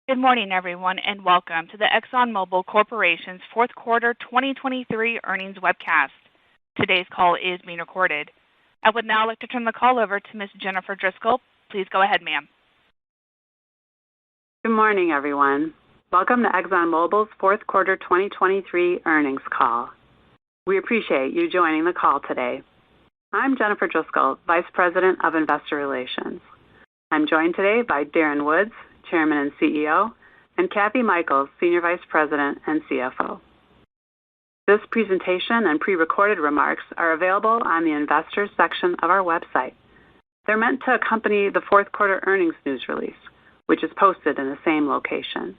Good morning, everyone, and welcome to the Exxon Mobil Corporation's fourth quarter 2023 earnings webcast. Today's call is being recorded. I would now like to turn the call over to Ms. Jennifer Driscoll. Please go ahead, ma'am. Good morning, everyone. Welcome to Exxon Mobil's fourth quarter 2023 earnings call. We appreciate you joining the call today. I'm Jennifer Driscoll, Vice President of Investor Relations. I'm joined today by Darren Woods, Chairman and CEO, and Kathy Michaels, Senior Vice President and CFO. This presentation and pre-recorded remarks are available on the Investors section of our website. They're meant to accompany the fourth quarter earnings news release, which is posted in the same location.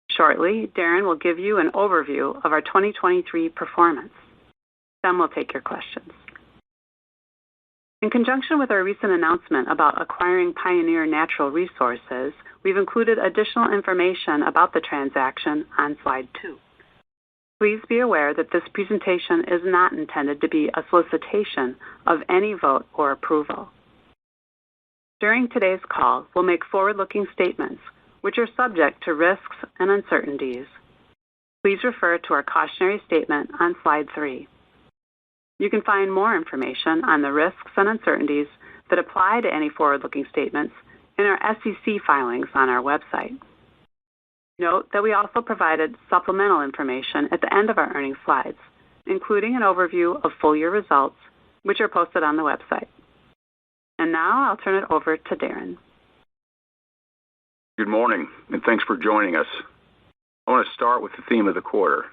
Shortly, Darren will give you an overview of our 2023 performance. Then we'll take your questions. In conjunction with our recent announcement about acquiring Pioneer Natural Resources, we've included additional information about the transaction on slide 2. Please be aware that this presentation is not intended to be a solicitation of any vote or approval. During today's call, we'll make forward-looking statements, which are subject to risks and uncertainties. Please refer to our cautionary statement on slide 3. You can find more information on the risks and uncertainties that apply to any forward-looking statements in our SEC filings on our website. Note that we also provided supplemental information at the end of our earnings slides, including an overview of full-year results, which are posted on the website. And now I'll turn it over to Darren. Good morning, and thanks for joining us. I want to start with the theme of the quarter,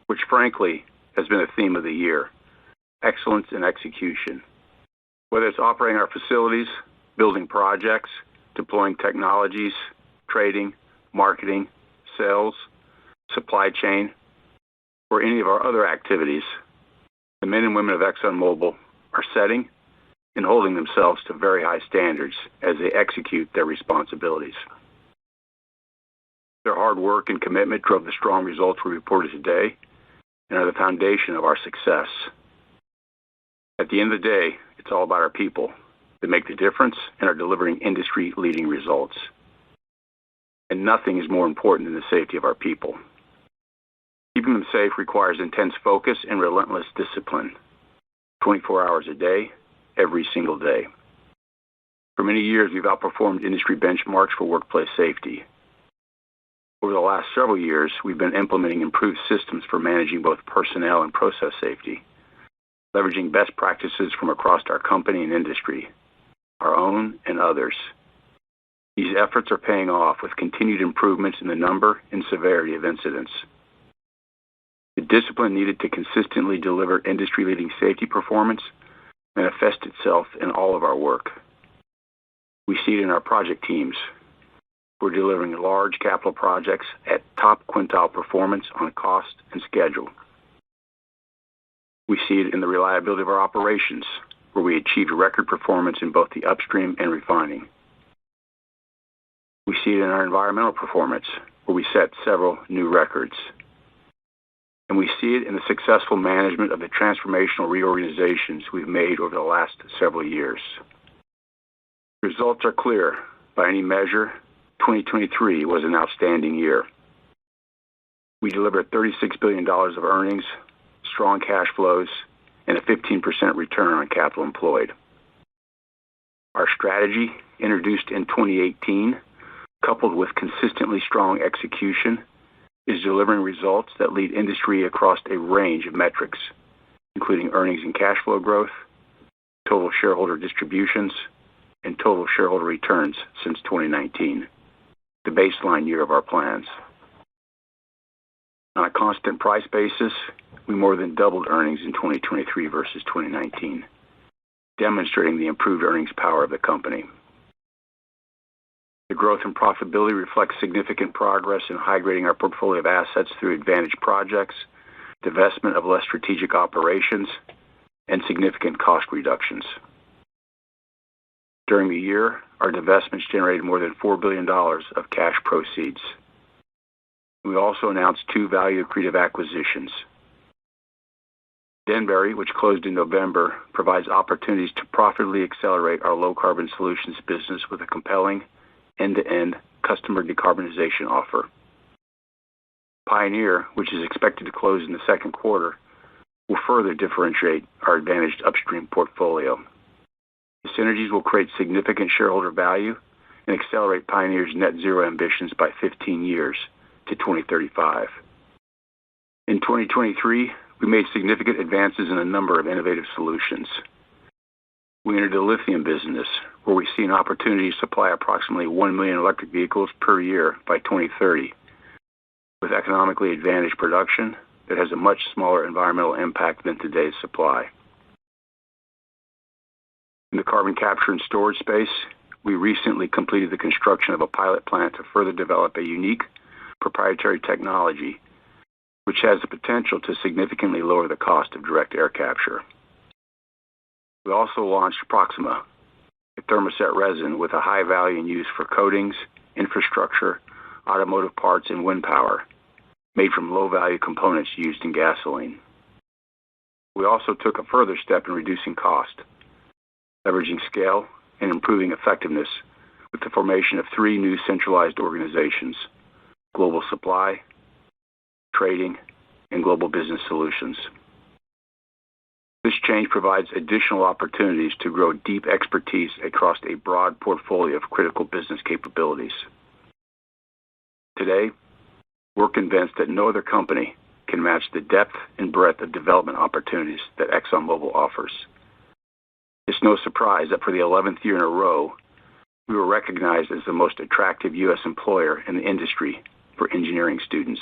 which frankly has been a theme of the year: excellence in execution. Whether it's operating our facilities, building projects, deploying technologies, trading, marketing, sales, supply chain, or any of our other activities, the men and women of Exxon Mobil are setting and holding themselves to very high standards as they execute their responsibilities. Their hard work and commitment drove the strong results we reported today and are the foundation of our success. At the end of the day, it's all about our people that make the difference and are delivering industry-leading results. And nothing is more important than the safety of our people. Keeping them safe requires intense focus and relentless discipline, 24 hours a day, every single day. For many years, we've outperformed industry benchmarks for workplace safety. Over the last several years, we've been implementing improved systems for managing both personnel and process safety, leveraging best practices from across our company and industry, our own and others. These efforts are paying off with continued improvements in the number and severity of incidents. The discipline needed to consistently deliver industry-leading safety performance manifests itself in all of our work. We see it in our project teams. We're delivering large capital projects at top quintile performance on cost and schedule. We see it in the reliability of our operations, where we achieved record performance in both the upstream and refining. We see it in our environmental performance, where we set several new records. And we see it in the successful management of the transformational reorganizations we've made over the last several years. Results are clear. By any measure, 2023 was an outstanding year. We delivered $36 billion of earnings, strong cash flows, and a 15% return on capital employed. Our strategy, introduced in 2018, coupled with consistently strong execution, is delivering results that lead industry across a range of metrics, including earnings and cash flow growth, total shareholder distributions, and total shareholder returns since 2019, the baseline year of our plans. On a constant price basis, we more than doubled earnings in 2023 versus 2019, demonstrating the improved earnings power of the company. The growth and profitability reflects significant progress in high-grading our portfolio of assets through advantage projects, divestment of less strategic operations, and significant cost reductions. During the year, our divestments generated more than $4 billion of cash proceeds. We also announced 2 value-accretive acquisitions. Denbury, which closed in November, provides opportunities to profitably accelerate our low-carbon solutions business with a compelling end-to-end customer decarbonization offer. Pioneer, which is expected to close in the second quarter, will further differentiate our advantaged upstream portfolio. The synergies will create significant shareholder value and accelerate Pioneer's net zero ambitions by 15 years to 2035. In 2023, we made significant advances in a number of innovative solutions. We entered the lithium business, where we see an opportunity to supply approximately 1 million electric vehicles per year by 2030, with economically advantaged production that has a much smaller environmental impact than today's supply. In the carbon capture and storage space, we recently completed the construction of a pilot plant to further develop a unique proprietary technology which has the potential to significantly lower the cost of direct air capture. We also launched Proxima, a thermoset resin with a high value in use for coatings, infrastructure, automotive parts, and wind power, made from low-value components used in gasoline. We also took a further step in reducing cost, leveraging scale and improving effectiveness with the formation of 3 new centralized organizations: Global Supply, Trading, and Global Business Solutions. This change provides additional opportunities to grow deep expertise across a broad portfolio of critical business capabilities. Today, we're convinced that no other company can match the depth and breadth of development opportunities that Exxon Mobil offers. It's no surprise that for the 11th year in a row, we were recognized as the most attractive U.S. employer in the industry for engineering students.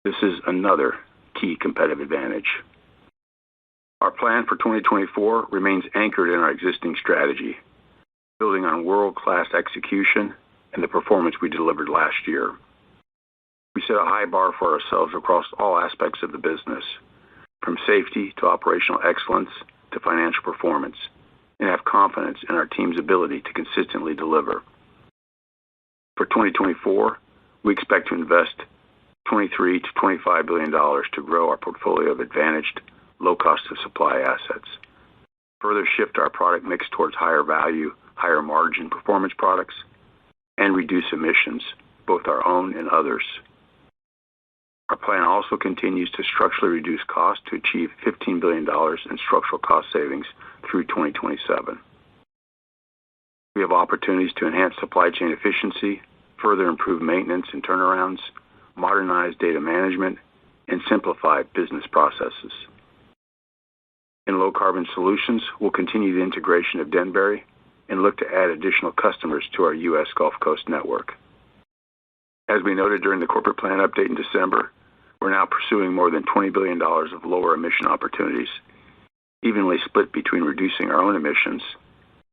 This is another key competitive advantage. Our plan for 2024 remains anchored in our existing strategy, building on world-class execution and the performance we delivered last year. We set a high bar for ourselves across all aspects of the business, from safety to operational excellence to financial performance, and have confidence in our team's ability to consistently deliver. For 2024, we expect to invest $23 to $25 billion to grow our portfolio of advantaged, low cost of supply assets, further shift our product mix towards higher value, higher margin performance products, and reduce emissions, both our own and others. Our plan also continues to structurally reduce costs to achieve $15 billion in structural cost savings through 2027. We have opportunities to enhance supply chain efficiency, further improve maintenance and turnarounds, modernize data management, and simplify business processes. In low-carbon solutions, we'll continue the integration of Denbury and look to add additional customers to our U.S. Gulf Coast network. As we noted during the corporate plan update in December, we're now pursuing more than $20 billion of lower emission opportunities, evenly split between reducing our own emissions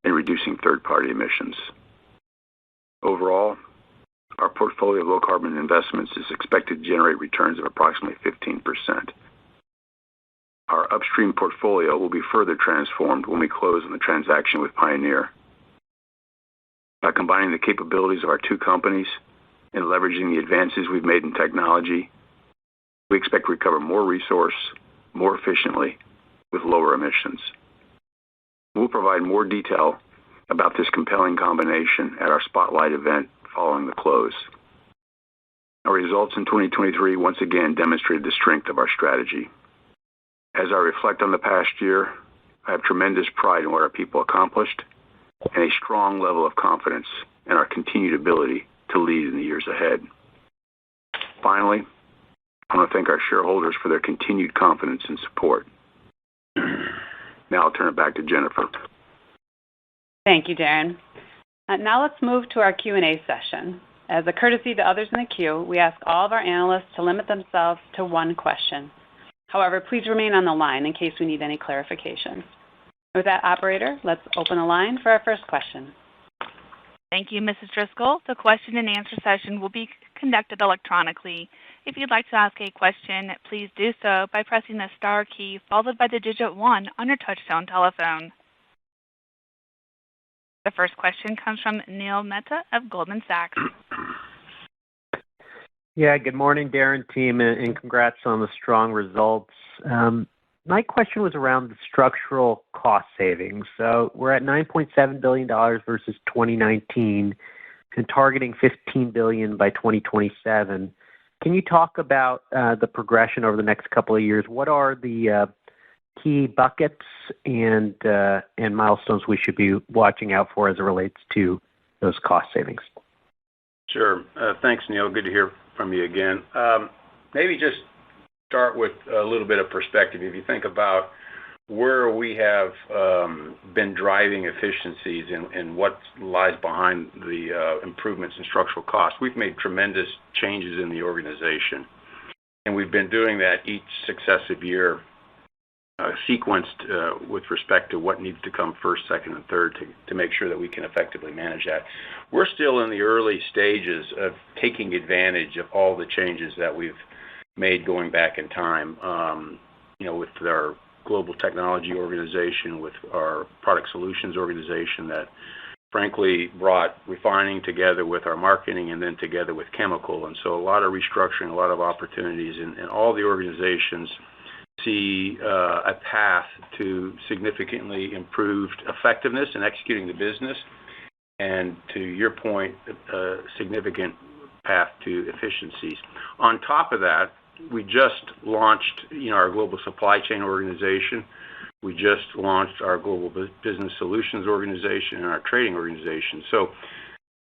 and reducing third-party emissions. Overall, our portfolio of low-carbon investments is expected to generate returns of approximately 15%. Our upstream portfolio will be further transformed when we close on the transaction with Pioneer. By combining the capabilities of our 2 companies and leveraging the advances we've made in technology, we expect to recover more resource more efficiently with lower emissions. We'll provide more detail about this compelling combination at our Spotlight event following the close. Our results in 2023 once again demonstrated the strength of our strategy. As I reflect on the past year, I have tremendous pride in what our people accomplished and a strong level of confidence in our continued ability to lead in the years ahead. Finally, I want to thank our shareholders for their continued confidence and support. Now I'll turn it back to Jennifer. Thank you, Darren. Now let's move to our Q&A session. As a courtesy to others in the queue, we ask all of our analysts to limit themselves to 1 question. However, please remain on the line in case we need any clarifications. With that, operator, let's open the line for our first question. Thank you, Mrs. Driscoll. The question and answer session will be conducted electronically. If you'd like to ask a question, please do so by pressing the star key followed by the digit 1 on your touchtone telephone. The first question comes from Neil Mehta of Goldman Sachs. Yeah, good morning, Darren team, and congrats on the strong results. My question was around the structural cost savings. So we're at $9.7 billion versus 2019. and targeting $15 billion by 2027. Can you talk about the progression over the next couple of years? What are the key buckets and milestones we should be watching out for as it relates to those cost savings? Sure. Thanks, Neil. Good to hear from you again. Maybe just start with a little bit of perspective. If you think about where we have been driving efficiencies and what lies behind the improvements in structural costs, we've made tremendous changes in the organization. And we've been doing that each successive year, sequenced with respect to what needs to come first, second, and third to make sure that we can effectively manage that. We're still in the early stages of taking advantage of all the changes that we've made going back in time, with our global technology organization, with our product solutions organization that frankly brought refining together with our marketing and then together with chemical. And so a lot of restructuring, a lot of opportunities, and all the organizations see a path to significantly improved effectiveness in executing the business, and to your point, a significant path to efficiencies. On top of that, we just launched our global supply chain organization. We just launched our global business solutions organization and our trading organization. So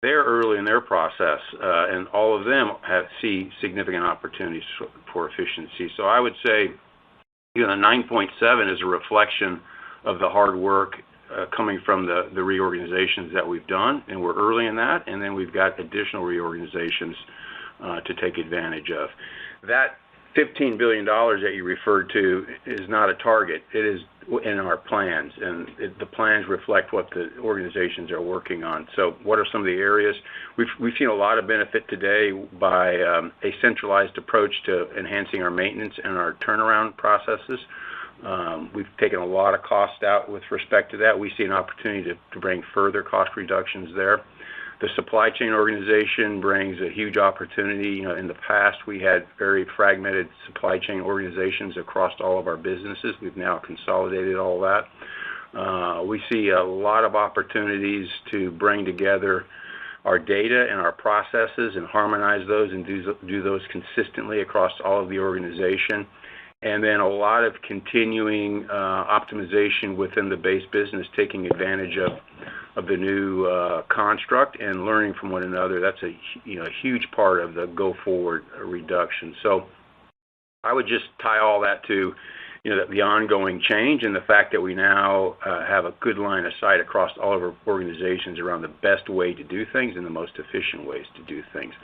they're early in their process, and all of them see significant opportunities for efficiency. So I would say the 9.7 is a reflection of the hard work coming from the reorganizations that we've done, and we're early in that, and then we've got additional reorganizations to take advantage of. That $15 billion that you referred to is not a target. It is in our plans, and the plans reflect what the organizations are working on. So what are some of the areas? We've seen a lot of benefit today by a centralized approach to enhancing our maintenance and our turnaround processes. We've taken a lot of cost out with respect to that. We see an opportunity to bring further cost reductions there. The supply chain organization brings a huge opportunity. In the past, we had very fragmented supply chain organizations across all of our businesses. We've now consolidated all that. We see a lot of opportunities to bring together our data and our processes and harmonize those and do those consistently across all of the organization. And then a lot of continuing optimization within the base business, taking advantage of the new construct and learning from one another. That's a huge part of the go-forward reduction. So I would just tie all that to the ongoing change and the fact that we now have a good line of sight across all of our organizations around the best way to do things and the most efficient ways to do things.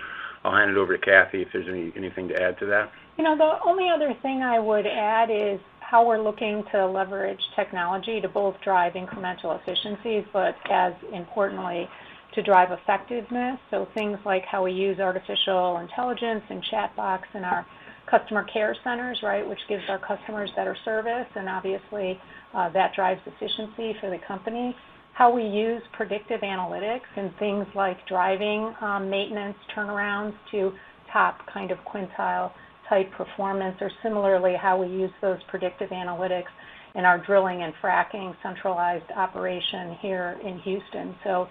I'll hand it over to Kathy if there's anything to add to that. The only other thing I would add is how we're looking to leverage technology to both drive incremental efficiencies, but as importantly, to drive effectiveness. So things like how we use artificial intelligence and chatbots in our customer care centers, right, which gives our customers better service, and obviously that drives efficiency for the company. How we use predictive analytics and things like driving maintenance turnarounds to top kind of quintile type performance, or similarly how we use those predictive analytics in our drilling and fracking centralized operation here in Houston. So,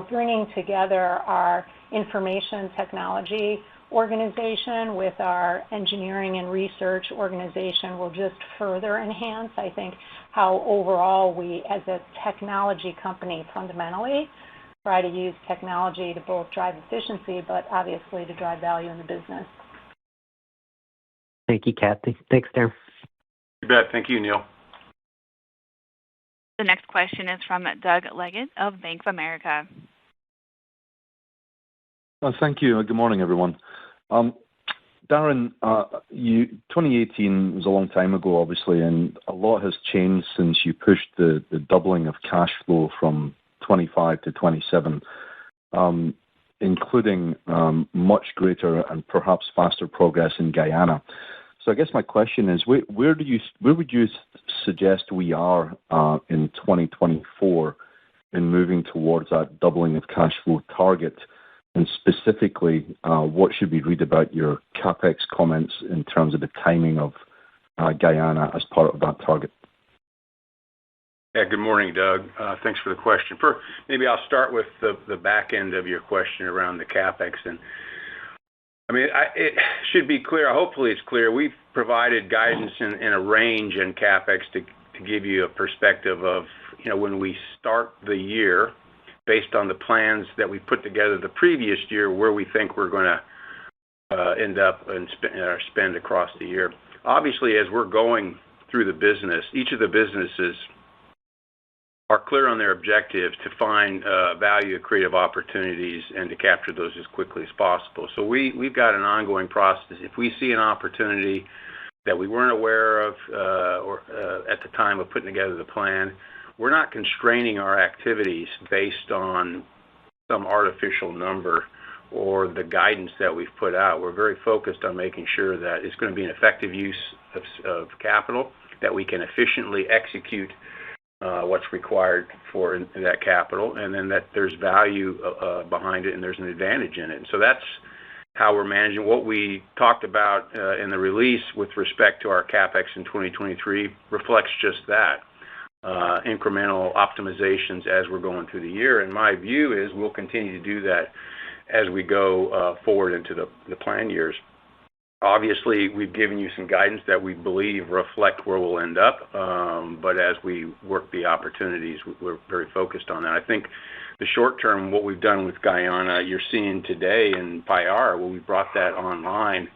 bringing together our information technology organization with our engineering and research organization will just further enhance, I think, how overall we as a technology company fundamentally try to use technology to both drive efficiency, but obviously to drive value in the business. Thank you, Kathy. Thanks, Darren. You bet. Thank you, Neil. The next question is from Doug Leggett of Bank of America. Thank you. Good morning, everyone. Darren, 2018 was a long time ago, obviously, and a lot has changed since you pushed the doubling of cash flow from 25 to 27, including much greater and perhaps faster progress in Guyana. So I guess my question is, where would you suggest we are in 2024 in moving towards that doubling of cash flow target? And specifically, what should we read about your CapEx comments in terms of the timing of Guyana as part of that target? Yeah, good morning, Doug. Thanks for the question. Maybe I'll start with the back end of your question around the CapEx. And I mean, it should be clear. Hopefully, it's clear. We've provided guidance in a range in CapEx to give you a perspective of, when we start the year, based on the plans that we put together the previous year, where we think we're going to end up and spend across the year. Obviously, as we're going through the business, each of the businesses are clear on their objective to find value creative opportunities and to capture those as quickly as possible. So we've got an ongoing process. If we see an opportunity that we weren't aware of or at the time of putting together the plan, we're not constraining our activities based on some artificial number or the guidance that we've put out. We're very focused on making sure that it's going to be an effective use of capital, that we can efficiently execute what's required for that capital, and then that there's value behind it and there's an advantage in it. And so that's how we're managing. What we talked about in the release with respect to our CapEx in 2023 reflects just that, incremental optimizations as we're going through the year. And my view is we'll continue to do that as we go forward into the plan years. Obviously, we've given you some guidance that we believe reflect where we'll end up, but as we work the opportunities, we're very focused on that. I think the short term, what we've done with Guyana, you're seeing today in Payara, where we brought that online,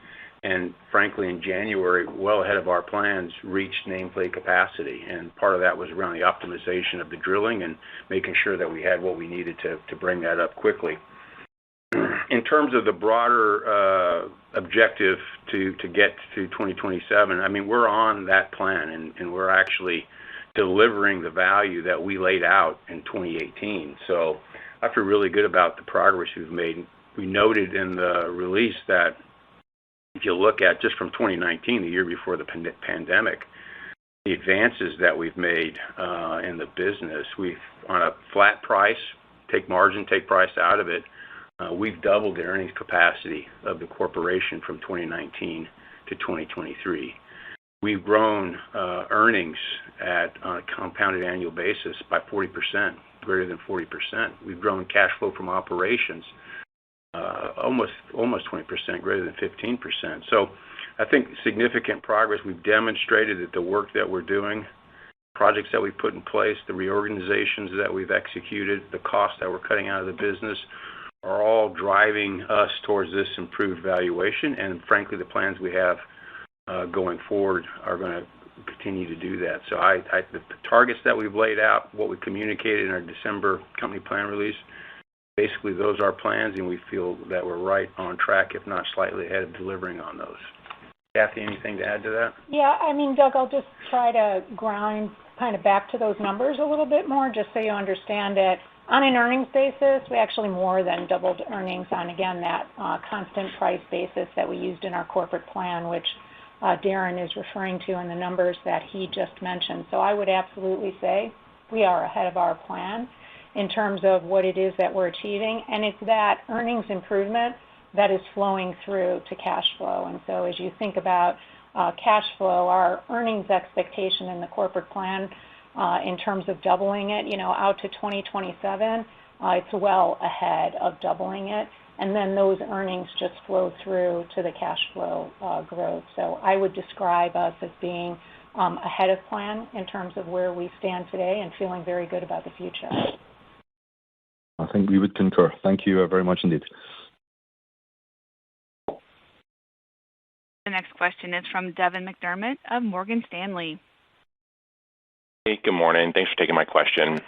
and frankly, in January, well ahead of our plans, reached nameplate capacity. And part of that was around the optimization of the drilling and making sure that we had what we needed to bring that up quickly. In terms of the broader objective to get to 2027, I mean, we're on that plan, and we're actually delivering the value that we laid out in 2018. So I feel really good about the progress we've made. We noted in the release that if you look at just from 2019, the year before the pandemic, the advances that we've made in the business, we've, on a flat price, take margin, take price out of it, we've doubled the earnings capacity of the corporation from 2019 to 2023. We've grown earnings on a compounded annual basis by 40%, greater than 40%. We've grown cash flow from operations almost 20%, greater than 15%. So I think significant progress. We've demonstrated that the work that we're doing, projects that we've put in place, the reorganizations that we've executed, the costs that we're cutting out of the business, are all driving us towards this improved valuation. And frankly, the plans we have going forward are going to continue to do that. So the targets that we've laid out, what we communicated in our December company plan release, basically those are our plans, and we feel that we're right on track, if not slightly ahead of delivering on those. Kathy, anything to add to that? Yeah, I mean, Doug, I'll just try to grind kind of back to those numbers a little bit more, just so you understand it. On an earnings basis, we actually more than doubled earnings on, again, that constant price basis that we used in our corporate plan, which Darren is referring to in the numbers that he just mentioned. So I would absolutely say we are ahead of our plan in terms of what it is that we're achieving, and it's that earnings improvement that is flowing through to cash flow. And so as you think about cash flow, our earnings expectation in the corporate plan in terms of doubling it, out to 2027, it's well ahead of doubling it. And then those earnings just flow through to the cash flow growth. So I would describe us as being ahead of plan in terms of where we stand today and feeling very good about the future. I think we would concur. Thank you very much indeed. The next question is from Devin McDermott of Morgan Stanley. Hey, good morning. Thanks for taking my question.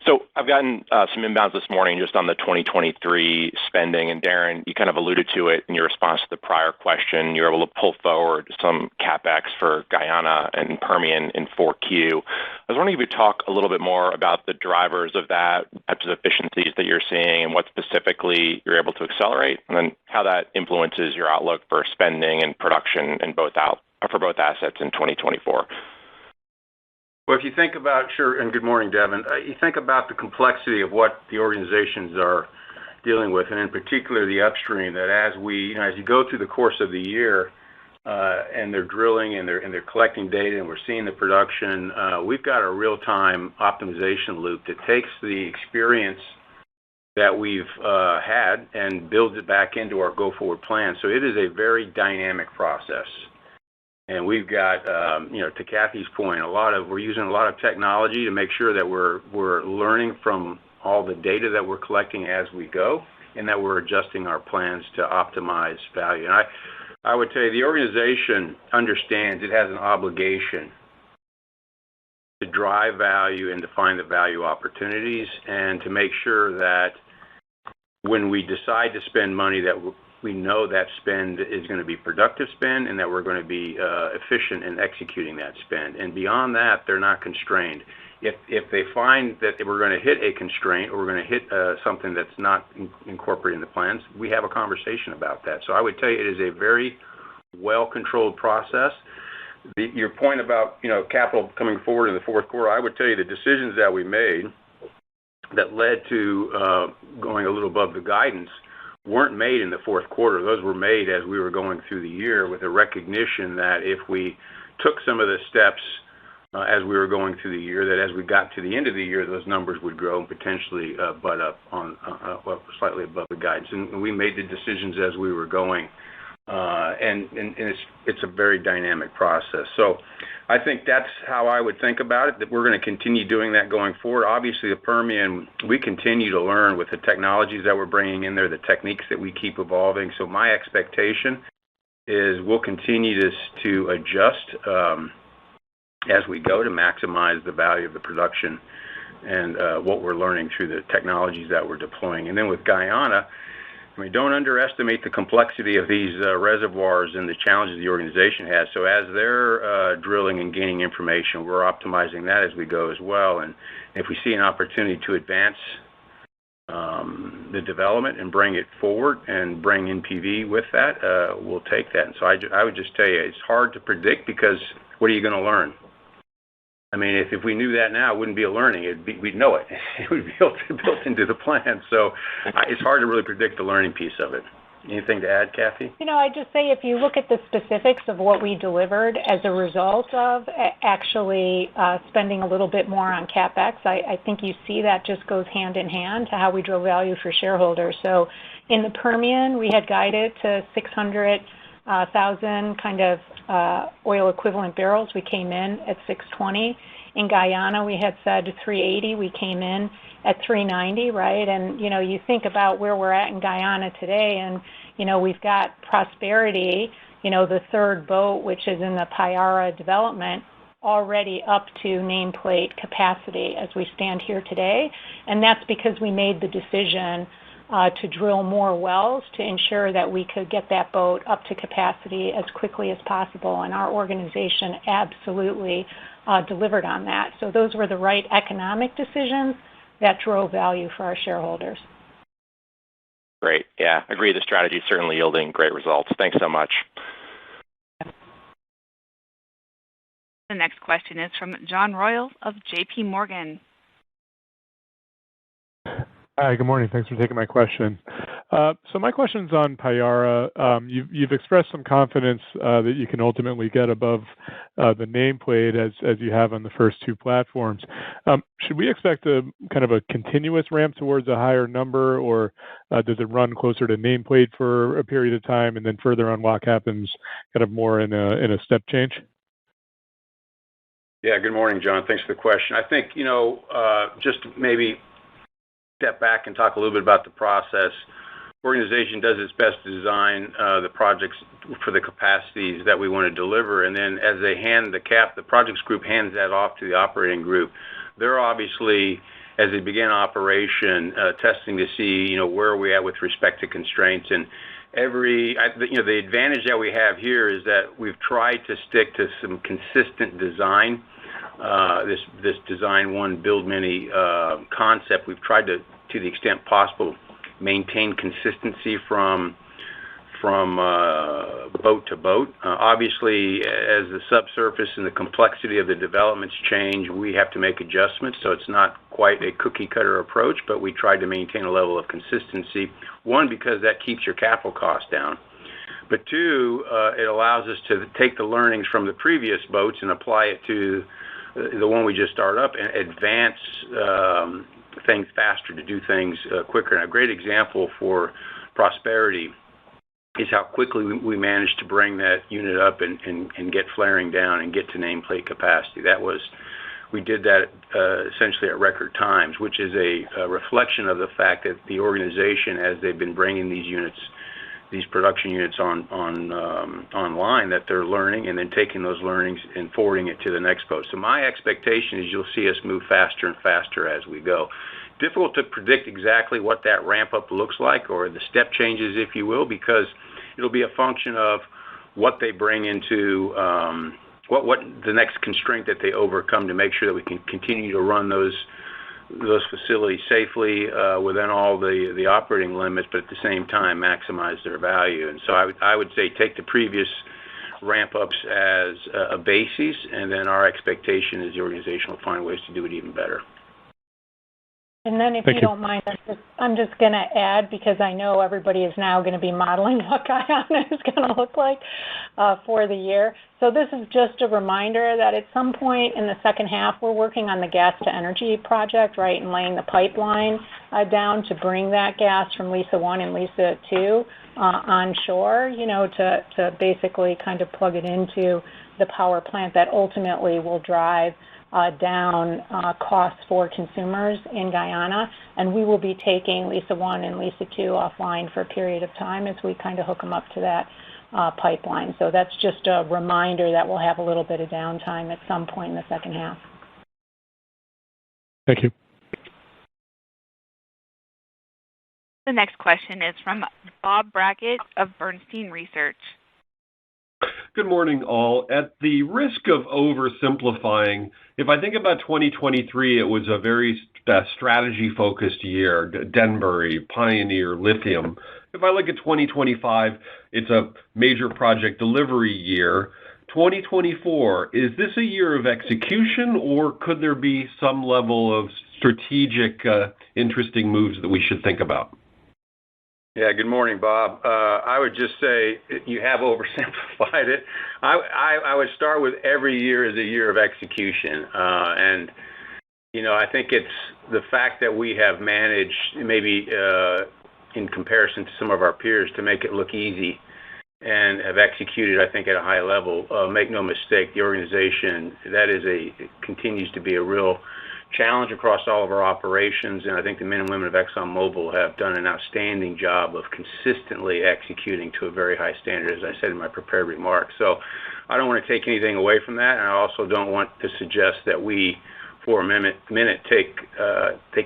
So I've gotten some inbounds this morning just on the 2023 spending, and Darren, you kind of alluded to it in your response to the prior question. You were able to pull forward some CapEx for Guyana and Permian in 4Q. I was wondering if you could talk a little bit more about the drivers of that, types of efficiencies that you're seeing, and what specifically you're able to accelerate, and then how that influences your outlook for spending and production in for both assets in 2024. Well, if you think about, sure, and good morning, Devin, you think about the complexity of what the organizations are dealing with, and in particular the upstream, that as you go through the course of the year, and they're drilling and they're collecting data and we're seeing the production, we've got a real-time optimization loop that takes the experience that we've had and builds it back into our go-forward plan. So it is a very dynamic process. And we've got, to Kathy's point, we're using a lot of technology to make sure that we're learning from all the data that we're collecting as we go, and that we're adjusting our plans to optimize value. And I would tell you the organization understands it has an obligation to drive value and to find the value opportunities, and to make sure that when we decide to spend money, that we know that spend is going to be productive spend, and that we're going to be efficient in executing that spend. And beyond that, they're not constrained. If they find that we're going to hit a constraint, or we're going to hit something that's not incorporated in the plans, we have a conversation about that. So I would tell you it is a very well-controlled process. Your point about capital coming forward in the fourth quarter, I would tell you the decisions that we made that led to going a little above the guidance weren't made in the fourth quarter. Those were made as we were going through the year, with a recognition that if we took some of the steps as we were going through the year, that as we got to the end of the year, those numbers would grow and potentially butt up on slightly above the guidance. And we made the decisions as we were going. And it's a very dynamic process. So I think that's how I would think about it, that we're going to continue doing that going forward. Obviously, the Permian, we continue to learn with the technologies that we're bringing in there, the techniques that we keep evolving. So my expectation is we'll continue to adjust as we go to maximize the value of the production and what we're learning through the technologies that we're deploying. And then with Guyana, don't underestimate the complexity of these reservoirs and the challenges the organization has. So as they're drilling and gaining information, we're optimizing that as we go as well. And if we see an opportunity to advance the development and bring it forward and bring NPV with that, we'll take that. And so I would just tell you, it's hard to predict, because what are you going to learn? I mean, if we knew that now, it wouldn't be a learning. We'd know it. It would be built into the plan. So it's hard to really predict the learning piece of it. Anything to add, Kathy? I'd just say if you look at the specifics of what we delivered as a result of actually spending a little bit more on CapEx, I think you see that just goes hand in hand to how we drove value for shareholders. So in the Permian, we had guided to 600,000 kind of oil equivalent barrels. We came in at 620. In Guyana, we had said 380. We came in at 390, right? And, you think about where we're at in Guyana today, and, we've got Prosperity, the third boat, which is in the Payara development, already up to nameplate capacity as we stand here today. And that's because we made the decision to drill more wells to ensure that we could get that boat up to capacity as quickly as possible. And our organization absolutely delivered on that. So those were the right economic decisions that drove value for our shareholders. Great. Yeah, agree. The strategy is certainly yielding great results. Thanks so much. The next question is from John Royal of J.P. Morgan. Hi, good morning. Thanks for taking my question. So my question's on Payara. You've expressed some confidence that you can ultimately get above the nameplate as you have on the first two platforms. Should we expect a kind of a continuous ramp towards a higher number, or does it run closer to nameplate for a period of time and then further unlock happens kind of more in a step change? Yeah, good morning, John. Thanks for the question. I think, just maybe step back and talk a little bit about the process. Organization does its best to design the projects for the capacities that we want to deliver, and then as they hand the projects group hands that off to the operating group. They're obviously, as they begin operation, testing to see where are we at with respect to constraints. And the advantage that we have here is that we've tried to stick to some consistent design. This design one, build many concept. We've tried to the extent possible, maintain consistency from boat to boat. Obviously, as the subsurface and the complexity of the developments change, we have to make adjustments. So it's not quite a cookie-cutter approach, but we try to maintain a level of consistency. One, because that keeps your capital costs down. But two, it allows us to take the learnings from the previous boats and apply it to the one we just started up and advance things faster, to do things quicker. And a great example for Prosperity is how quickly we managed to bring that unit up and get flaring down and get to nameplate capacity. We did that essentially at record times, which is a reflection of the fact that the organization, as they've been bringing these production units online, that they're learning and then taking those learnings and forwarding it to the next boat. So my expectation is you'll see us move faster and faster as we go. Difficult to predict exactly what that ramp up looks like, or the step changes, if you will, because it'll be a function of what they bring into what the next constraint that they overcome to make sure that we can continue to run those facilities safely within all the operating limits, but at the same time maximize their value. And so I would say take the previous ramp-ups as a basis, and then our expectation is the organization will find ways to do it even better. And then if you don't mind, I'm just going to add, because I know everybody is now going to be modeling what Guyana is going to look like for the year. So this is just a reminder that at some point in the second half, we're working on the gas-to-energy project, right, and laying the pipeline down to bring that gas from Liza 1 and Liza 2 onshore, to basically kind of plug it into the power plant that ultimately will drive down costs for consumers in Guyana, and we will be taking Liza 1 and Liza 2 offline for a period of time as we kind of hook them up to that pipeline. So that's just a reminder that we'll have a little bit of downtime at some point in the second half. Thank you. The next question is from Bob Brackett of Bernstein Research. Good morning, all. At the risk of oversimplifying, if I think about 2023, it was a very strategy-focused year, Denbury, Pioneer, Lithium. If I look at 2025, it's a major project delivery year. 2024, is this a year of execution, or could there be some level of strategic, interesting moves that we should think about? Yeah, good morning, Bob. I would just say you have oversimplified it. I would start with every year is a year of execution. And, I think it's the fact that we have managed, maybe in comparison to some of our peers, to make it look easy and have executed, I think, at a high level. Make no mistake, the organization, continues to be a real challenge across all of our operations, and I think the men and women of Exxon Mobil have done an outstanding job of consistently executing to a very high standard, as I said in my prepared remarks. So I don't want to take anything away from that, and I also don't want to suggest that we, for a minute, take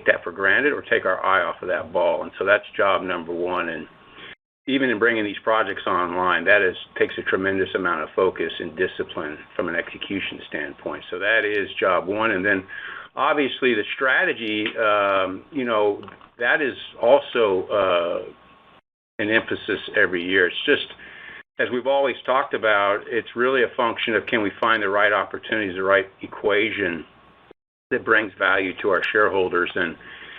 that for granted or take our eye off of that ball. And so that's job number one. And even in bringing these projects online, takes a tremendous amount of focus and discipline from an execution standpoint. So that is job one. And then obviously, the strategy, that is also an emphasis every year. It's just, as we've always talked about, it's really a function of, can we find the right opportunities, the right equation that brings value to our shareholders. And,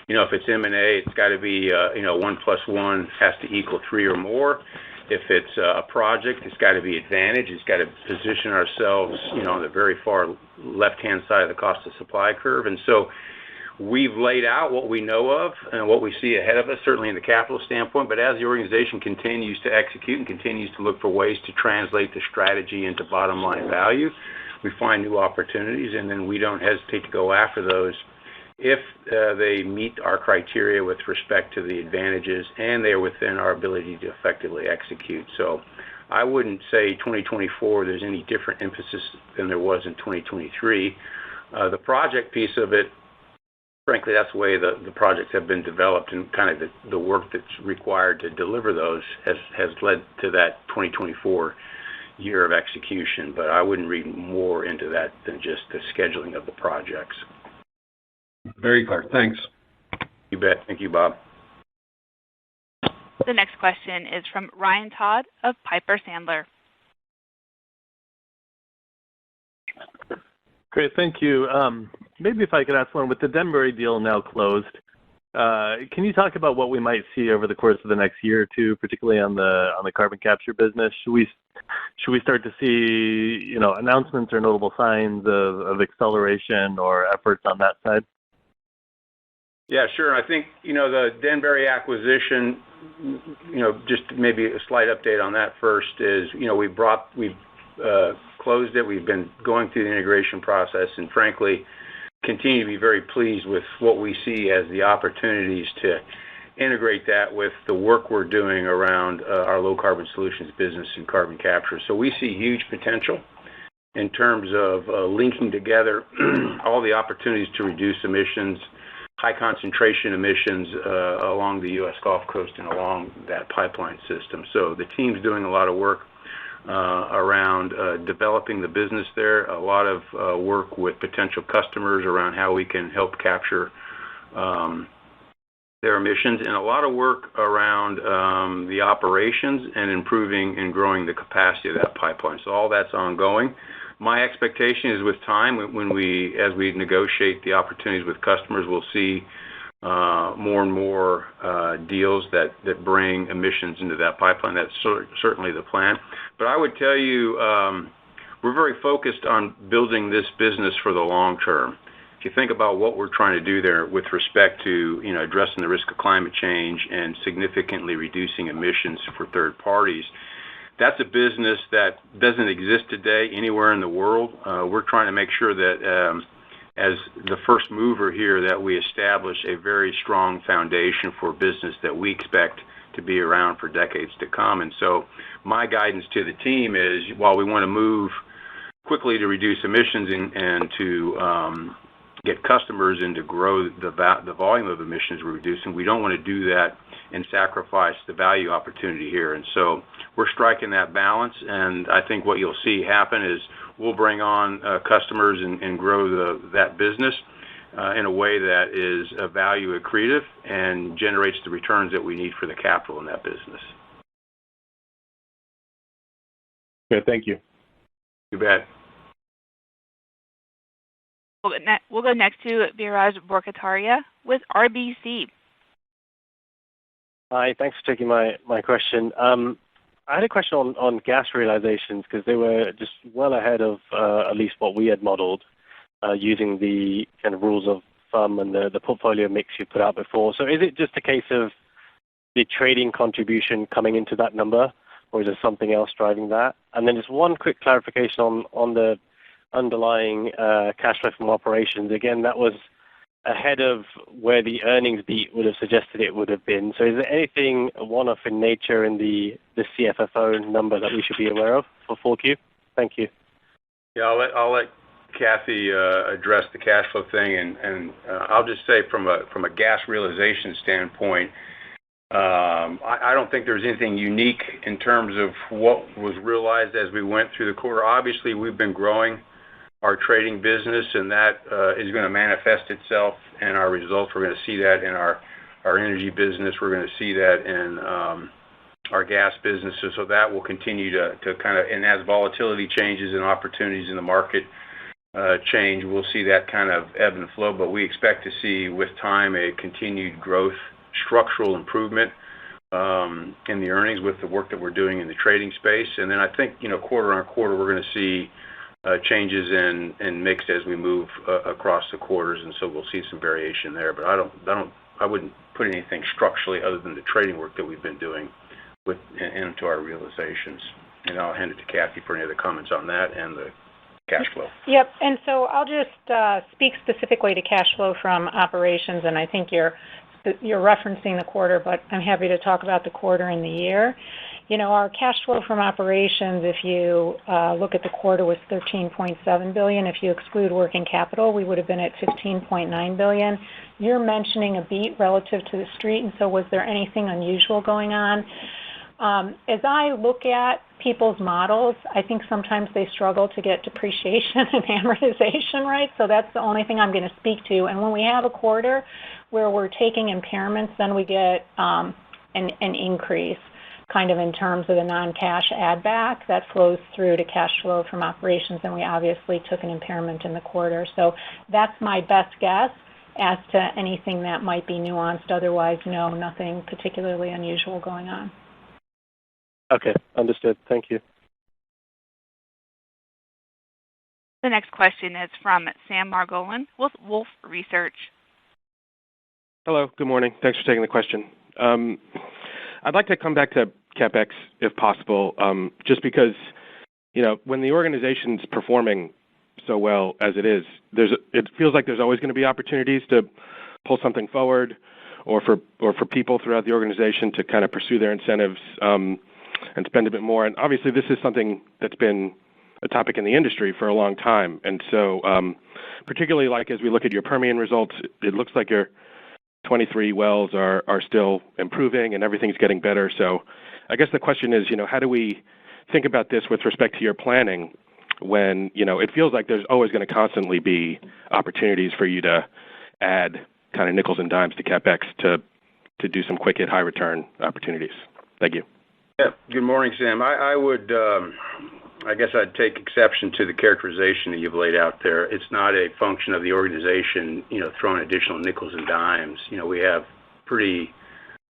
if it's M&A, it's got to be, 1 + 1 has to equal 3 or more. If it's a project, it's got to be advantage. It's got to position ourselves, on the very far left-hand side of the cost of supply curve. And so we've laid out what we know of and what we see ahead of us, certainly in the capital standpoint. But as the organization continues to execute and continues to look for ways to translate the strategy into bottom-line value, we find new opportunities, and then we don't hesitate to go after those if they meet our criteria with respect to the advantages and they are within our ability to effectively execute. So I wouldn't say 2024 there's any different emphasis than there was in 2023. The project piece of it, frankly, that's the way the projects have been developed, and kind of the work that's required to deliver those has led to that 2024 year of execution. But I wouldn't read more into that than just the scheduling of the projects. Very clear. Thanks. You bet. Thank you, Bob. The next question is from Ryan Todd of Piper Sandler. Great. Thank you. Maybe if I could ask one, with the Denbury deal now closed, Can you talk about what we might see over the course of the next year or two, particularly on the carbon capture business? Should we start to see, announcements or notable signs of acceleration or efforts on that side? Yeah, sure. I think, the Denbury acquisition, just maybe a slight update on that first is, we've closed it. We've been going through the integration process and frankly continue to be very pleased with what we see as the opportunities to integrate that with the work we're doing around our low carbon solutions business and carbon capture. So we see huge potential in terms of linking together all the opportunities to reduce emissions, high concentration emissions along the U.S. Gulf Coast and along that pipeline system. So the team's doing a lot of work around developing the business there, a lot of work with potential customers around how we can help capture their emissions, and a lot of work around the operations and improving and growing the capacity of that pipeline. So all that's ongoing. My expectation is with time, as we negotiate the opportunities with customers, we'll see more and more deals that bring emissions into that pipeline. That's certainly the plan. But I would tell you, we're very focused on building this business for the long term. If you think about what we're trying to do there with respect to, addressing the risk of climate change and significantly reducing emissions for third parties, that's a business that doesn't exist today anywhere in the world. We're trying to make sure that as the first mover here that we establish a very strong foundation for business that we expect to be around for decades to come. And so my guidance to the team is, while we want to move quickly to reduce emissions and to get customers and to grow the volume of emissions we're reducing, we don't want to do that and sacrifice the value opportunity here. And so we're striking that balance, and I think what you'll see happen is we'll bring on customers and grow that business in a way that is value accretive and generates the returns that we need for the capital in that business. Good, thank you. You bet. We'll go next to Biraj Borkhataria with RBC. Hi, thanks for taking my question. I had a question on gas realizations because they were just well ahead of at least what we had modeled using the kind of rules of thumb and the portfolio mix you put out before. So is it just a case of the trading contribution coming into that number, or is there something else driving that? And then just one quick clarification on the underlying cash flow from operations. Again, that was ahead of where the earnings beat would have suggested it would have been. So is there anything one-off in nature in the CFFO number that we should be aware of for 4Q? Thank you. Yeah, I'll let Kathy address the cash flow thing, and I'll just say from a gas realization standpoint, I don't think there's anything unique in terms of what was realized as we went through the quarter. Obviously, we've been growing our trading business, and that is going to manifest itself in our results. We're going to see that in our energy business. We're going to see that in our gas businesses. So that will continue to kind of, and as volatility changes and opportunities in the market change, we'll see that kind of ebb and flow. But we expect to see with time a continued growth, structural improvement in the earnings with the work that we're doing in the trading space. And then I think, quarter on quarter, we're going to see changes in mix as we move across the quarters, and so we'll see some variation there. But I wouldn't put anything structurally other than the trading work that we've been doing into our realizations. And I'll hand it to Kathy for any other comments on that and the cash flow. Yep, and so I'll just speak specifically to cash flow from operations, and I think you're referencing the quarter, but I'm happy to talk about the quarter and the year. Our cash flow from operations, if you look at the quarter, was $13.7 billion. If you exclude working capital, we would have been at $15.9 billion. You're mentioning a beat relative to the street, and so was there anything unusual going on? As I look at people's models, I think sometimes they struggle to get depreciation and amortization right, so that's the only thing I'm going to speak to. And when we have a quarter where we're taking impairments, then we get an increase kind of in terms of the non-cash add back that flows through to cash flow from operations, and we obviously took an impairment in the quarter. So that's my best guess. as to anything that might be nuanced, otherwise, no, nothing particularly unusual going on. Okay, understood. Thank you. The next question is from Sam Margolin with Wolfe Research. Hello, good morning. Thanks for taking the question. I'd like to come back to CapEx if possible, just because, when the organization's performing so well as it is, it feels like there's always going to be opportunities to pull something forward, or for people throughout the organization to kind of pursue their incentives and spend a bit more. And obviously, this is something that's been a topic in the industry for a long time. And so, particularly like as we look at your Permian results, it looks like your 23 wells are still improving and everything's getting better. So, I guess the question is, how do we think about this with respect to your planning when, it feels like there's always going to constantly be opportunities for you to add kind of nickels and dimes to CapEx to do some quick hit high return opportunities? Thank you. Yeah. Good morning, Sam. I would, I guess I'd take exception to the characterization that you've laid out there. It's not a function of the organization, throwing additional nickels and dimes. We have pretty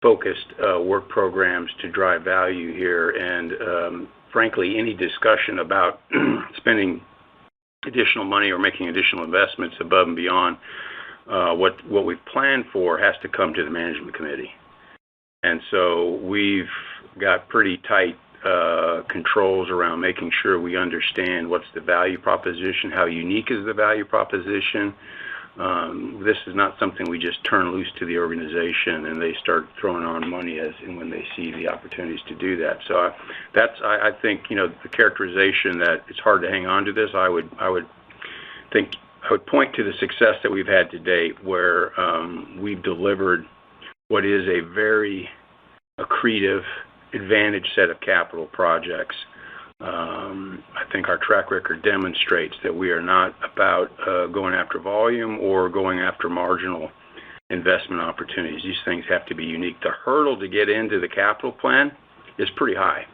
focused work programs to drive value here, and frankly, any discussion about spending additional money or making additional investments above and beyond what we've planned for has to come to the management committee. And so we've got pretty tight controls around making sure we understand what's the value proposition, how unique is the value proposition. This is not something we just turn loose to the organization and they start throwing on money as and when they see the opportunities to do that. So I think the characterization that it's hard to hang on to this. I would point to the success that we've had to date, where we've delivered what is a very accretive, advantage set of capital projects. I think our track record demonstrates that we are not about going after volume or going after marginal investment opportunities. These things have to be unique. The hurdle to get into the capital plan is pretty high.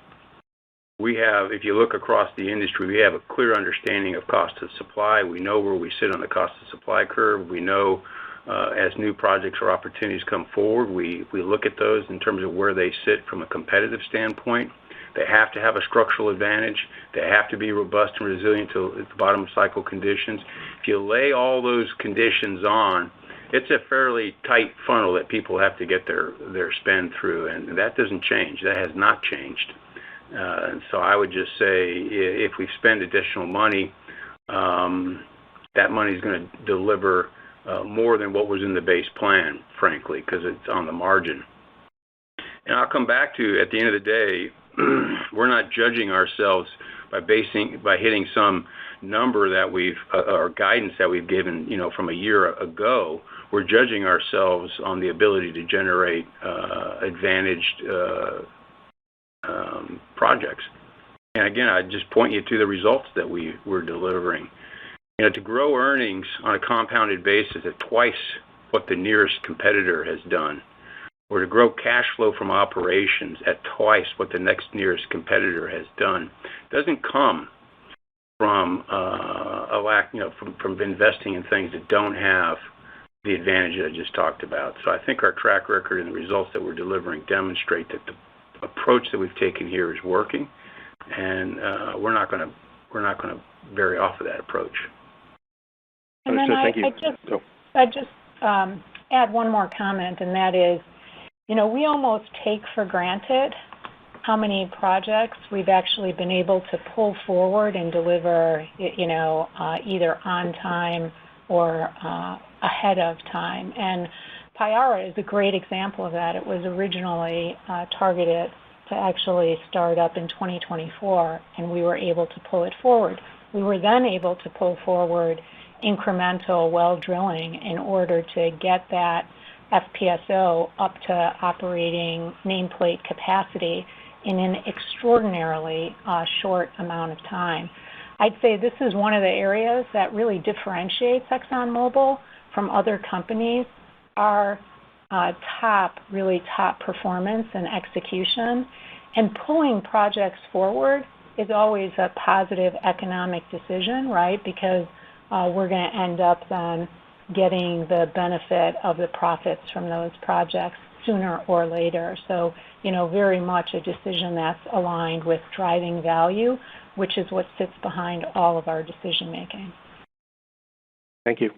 We have, if you look across the industry, we have a clear understanding of cost of supply. We know where we sit on the cost of supply curve. We know as new projects or opportunities come forward, we look at those in terms of where they sit from a competitive standpoint. They have to have a structural advantage. They have to be robust and resilient to the bottom of cycle conditions. If you lay all those conditions on, it's a fairly tight funnel that people have to get their spend through, and that doesn't change. That has not changed. And so I would just say if we spend additional money, that money is going to deliver more than what was in the base plan, frankly, because it's on the margin. And I'll come back to, at the end of the day, we're not judging ourselves by hitting some number that or guidance that we've given, from a year ago. We're judging ourselves on the ability to generate advantaged projects. And again, I just point you to the results that we're delivering. To grow earnings on a compounded basis at twice what the nearest competitor has done, or to grow cash flow from operations at twice what the next nearest competitor has done, doesn't come from a lack, from investing in things that don't have the advantage that I just talked about. So I think our track record and the results that we're delivering demonstrate that the approach that we've taken here is working, and we're not going to vary off of that approach. And then I just add one more comment, and that is, we almost take for granted how many projects we've actually been able to pull forward and deliver, either on time or ahead of time. And Payara is a great example of that. It was originally targeted to actually start up in 2024, and we were able to pull it forward. We were then able to pull forward incremental well drilling in order to get that FPSO up to operating nameplate capacity in an extraordinarily short amount of time. I'd say this is one of the areas that really differentiates ExxonMobil from other companies. Our really top performance and execution, and pulling projects forward is always a positive economic decision, right? Because we're going to end up then getting the benefit of the profits from those projects sooner or later. So, very much a decision that's aligned with driving value, which is what sits behind all of our decision making. Thank you.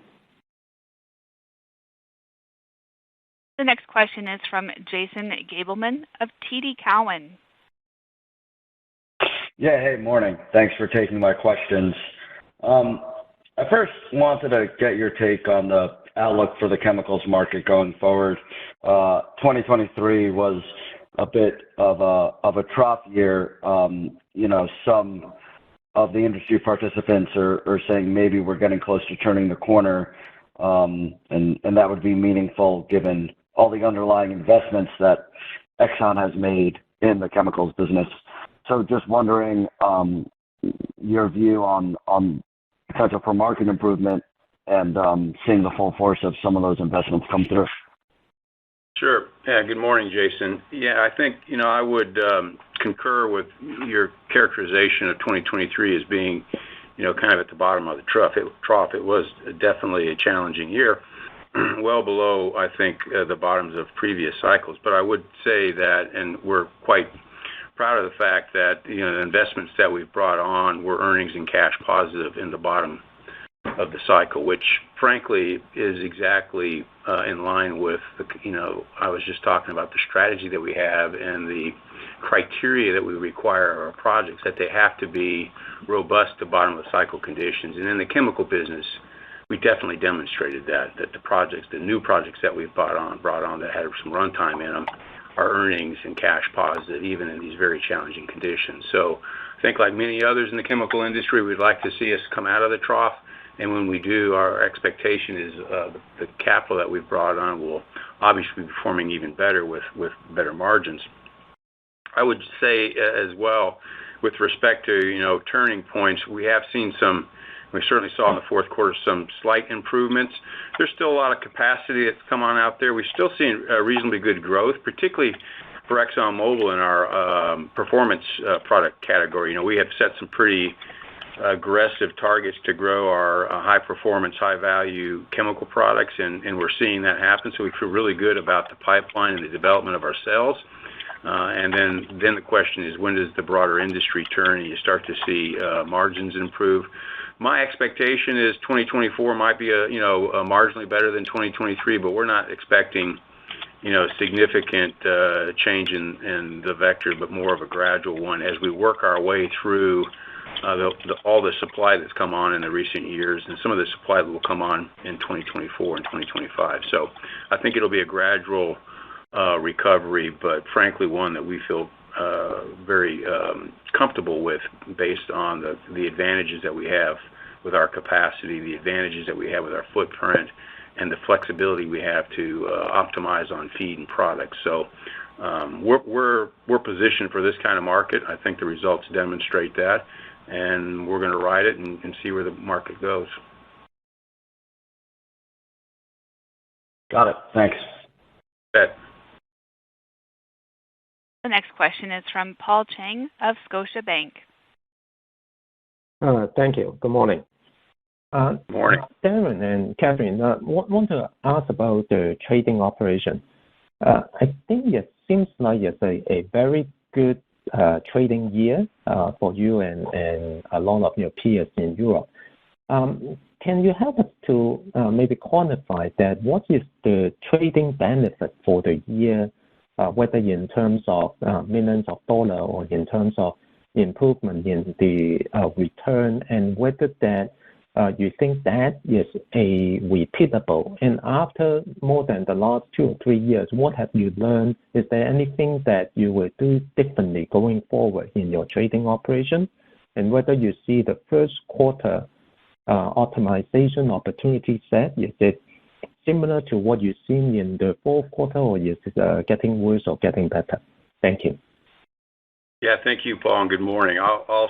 The next question is from Jason Gabelman of TD Cowen. Yeah, hey, morning. Thanks for taking my questions. I first wanted to get your take on the outlook for the chemicals market going forward. 2023 was a bit of a trough year. Some of the industry participants are saying maybe we're getting close to turning the corner, and that would be meaningful given all the underlying investments that Exxon has made in the chemicals business. So just wondering your view on potential for market improvement and seeing the full force of some of those investments come through. Sure. Yeah, good morning, Jason. Yeah, I think, I would concur with your characterization of 2023 as being, kind of at the bottom of the trough. It was definitely a challenging year, well below, I think, the bottoms of previous cycles. But I would say that, and we're quite proud of the fact that, the investments that we've brought on were earnings and cash positive in the bottom of the cycle, which frankly is exactly in line with I was just talking about the strategy that we have and the criteria that we require of our projects, that they have to be robust to bottom of the cycle conditions. And in the chemical business, we definitely demonstrated that the new projects that we've brought on that had some runtime in them are earnings and cash positive even in these very challenging conditions. So I think like many others in the chemical industry, we'd like to see us come out of the trough. And when we do, our expectation is the capital that we've brought on will obviously be performing even better with better margins. I would say as well, with respect to, turning points, we certainly saw in the fourth quarter some slight improvements. There's still a lot of capacity that's come on out there. We're still seeing reasonably good growth, particularly for Exxon Mobil in our performance product category. We have set some pretty aggressive targets to grow our high-performance, high-value chemical products, and we're seeing that happen. So we feel really good about the pipeline and the development of our sales. And then the question is, when does the broader industry turn and you start to see margins improve? My expectation is 2024 might be a marginally better than 2023, but we're not expecting significant change in the vector, but more of a gradual one as we work our way through all the supply that's come on in the recent years, and some of the supply that will come on in 2024 and 2025. So I think it'll be a gradual recovery, but frankly one that we feel very comfortable with based on the advantages that we have with our capacity, the advantages that we have with our footprint, and the flexibility we have to optimize on feed and products. So we're positioned for this kind of market. I think the results demonstrate that, and we're going to ride it and see where the market goes. Got it. Thanks. Bet. The next question is from Paul Cheng of Scotiabank. Thank you. Good morning. Good morning. Darren and Catherine, want to ask about the trading operation. I think it seems like it's a very good trading year for you and a lot of your peers in Europe. Can you help us to maybe quantify that? What is the trading benefit for the year, whether in terms of millions of dollars or in terms of improvement in the return, and whether that you think that is a repeatable? And after more than the last 2 or 3 years, what have you learned? Is there anything that you will do differently going forward in your trading operation? And whether you see the first quarter optimization opportunity set, is it similar to what you've seen in the fourth quarter, or is it getting worse or getting better? Thank you. Yeah, thank you, Paul, and good morning. I'll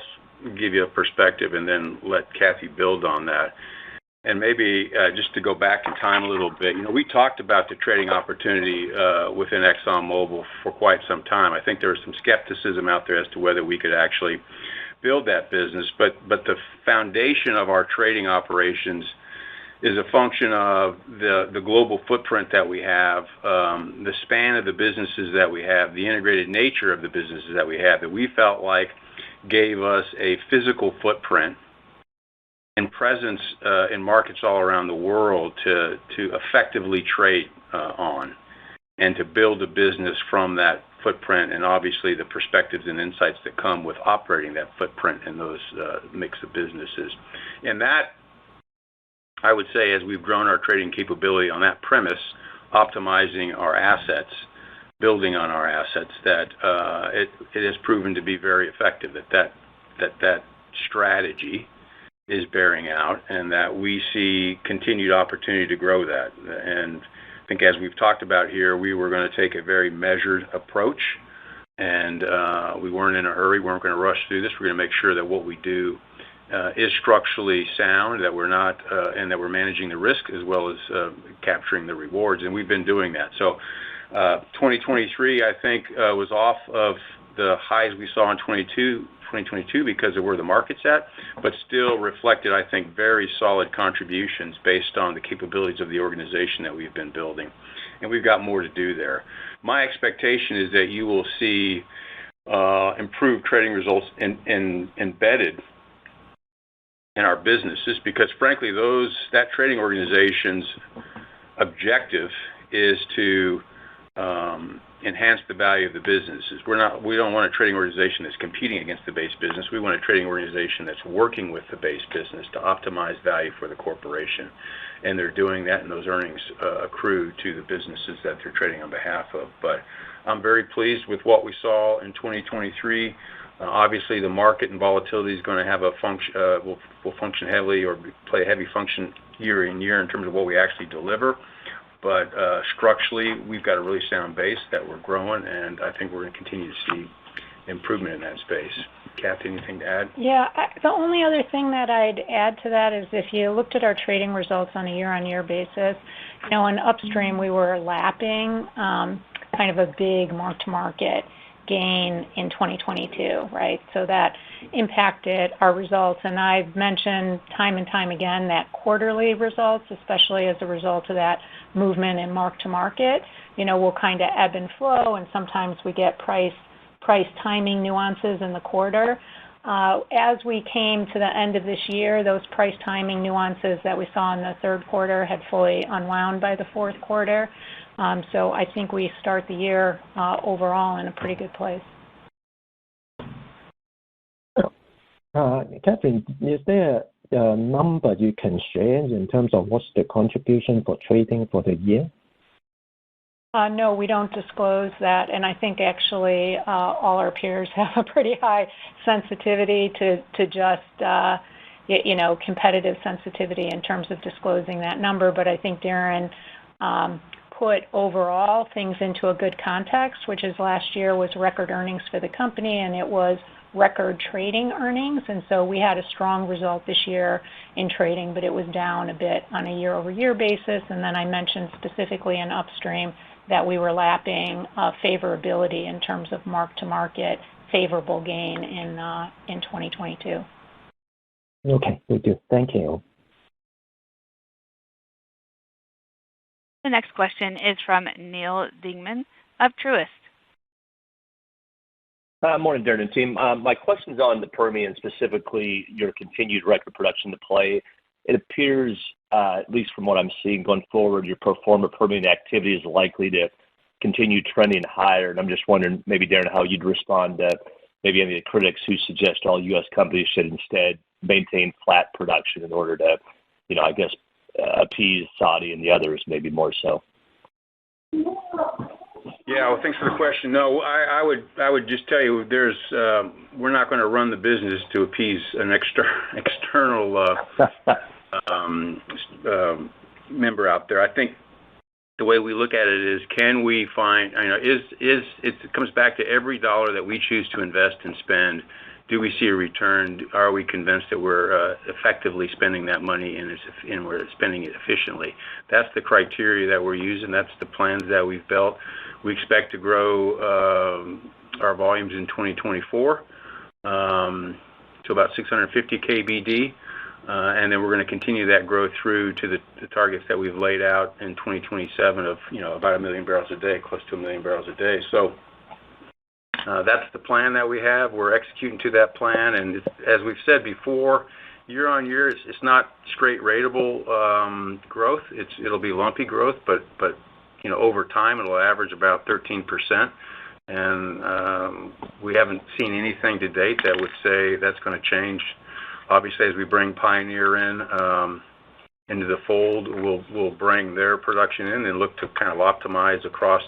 give you a perspective and then let Kathy build on that. And maybe just to go back in time a little bit, we talked about the trading opportunity within Exxon Mobil for quite some time. I think there was some skepticism out there as to whether we could actually build that business. But the foundation of our trading operations is a function of the global footprint that we have, the span of the businesses that we have, the integrated nature of the businesses that we have, that we felt like gave us a physical footprint and presence in markets all around the world to effectively trade on and to build a business from that footprint, and obviously the perspectives and insights that come with operating that footprint in those mix of businesses. And that, I would say, as we've grown our trading capability on that premise, optimizing our assets, building on our assets, that it has proven to be very effective, that strategy is bearing out, and that we see continued opportunity to grow that. And I think, as we've talked about here, we were going to take a very measured approach, and we weren't in a hurry. We weren't going to rush through this. We're going to make sure that what we do is structurally sound, that we're not, and that we're managing the risk as well as capturing the rewards, and we've been doing that. So 2023, I think, was off of the highs we saw in 2022 because of where the market's at, but still reflected, I think, very solid contributions based on the capabilities of the organization that we've been building. And we've got more to do there. My expectation is that you will see improved trading results embedded in our businesses, because frankly, that trading organization's objective is to enhance the value of the businesses. We don't want a trading organization that's competing against the base business. We want a trading organization that's working with the base business to optimize value for the corporation. And they're doing that, and those earnings accrue to the businesses that they're trading on behalf of. But I'm very pleased with what we saw in 2023. Obviously, the market and volatility is going to have a function, will function heavily or play a heavy function year in year in terms of what we actually deliver. But structurally, we've got a really sound base that we're growing, and I think we're going to continue to see improvement in that space. Kathy, anything to add? Yeah, the only other thing that I'd add to that is if you looked at our trading results on a year-on-year basis, in Upstream we were lapping kind of a big mark-to-market gain in 2022, right? So that impacted our results. And I've mentioned time and time again that quarterly results, especially as a result of that movement in mark-to-market, will kind of ebb and flow, and sometimes we get price timing nuances in the quarter. As we came to the end of this year, those price timing nuances that we saw in the third quarter had fully unwound by the fourth quarter. So I think we start the year overall in a pretty good place. Catherine, is there a number you can share in terms of what's the contribution for trading for the year? No, we don't disclose that, and I think actually all our peers have a pretty high sensitivity to just competitive sensitivity in terms of disclosing that number. But I think Darren put overall things into a good context, which is last year was record earnings for the company, and it was record trading earnings. And so we had a strong result this year in trading, but it was down a bit on a year-over-year basis. And then I mentioned specifically in Upstream that we were lapping favorability in terms of mark-to-market favorable gain in 2022. Okay, we do. Thank you. The next question is from Neil Dingman of Truist. Morning, Darren and team. My question's on the Permian, specifically your continued record production to play. It appears, at least from what I'm seeing going forward, your pro forma Permian activity is likely to continue trending higher. And I'm just wondering, maybe, Darren, how you'd respond to maybe any of the critics who suggest all U.S. companies should instead maintain flat production in order to, appease Saudi and the others, maybe more so. Yeah, well, thanks for the question. No, I would just tell you we're not going to run the business to appease an external member out there. I think the way we look at it is, can we find, it comes back to every dollar that we choose to invest and spend. Do we see a return? Are we convinced that we're effectively spending that money and we're spending it efficiently? That's the criteria that we're using. That's the plans that we've built. We expect to grow our volumes in 2024 to about 650 KBD. and then we're going to continue that growth through to the targets that we've laid out in 2027 of about 1 million barrels a day, close to 1 million barrels a day. So that's the plan that we have. We're executing to that plan, and as we've said before, year on year, it's not straight ratable growth. It'll be lumpy growth, but over time it'll average about 13%. And we haven't seen anything to date that would say that's going to change. Obviously, as we bring Pioneer into the fold, we'll bring their production in and look to kind of optimize across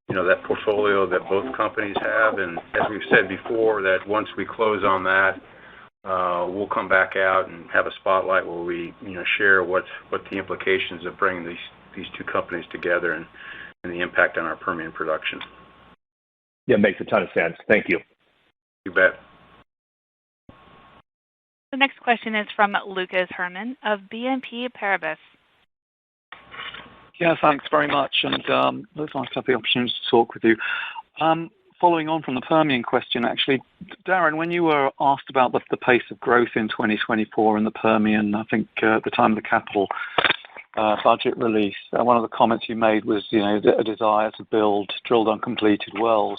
that portfolio that both companies have. And as we've said before, that once we close on that, we'll come back out and have a spotlight where we share what the implications of bringing these two companies together and the impact on our Permian production. Yeah, makes a ton of sense. Thank you. You bet. The next question is from Lucas Herrmann of BNP Paribas. Yeah, thanks very much, and it's nice to have the opportunity to talk with you. Following on from the Permian question, actually, Darren, when you were asked about the pace of growth in 2024 in the Permian, I think at the time of the capital budget release, one of the comments you made was, a desire to build drilled uncompleted wells.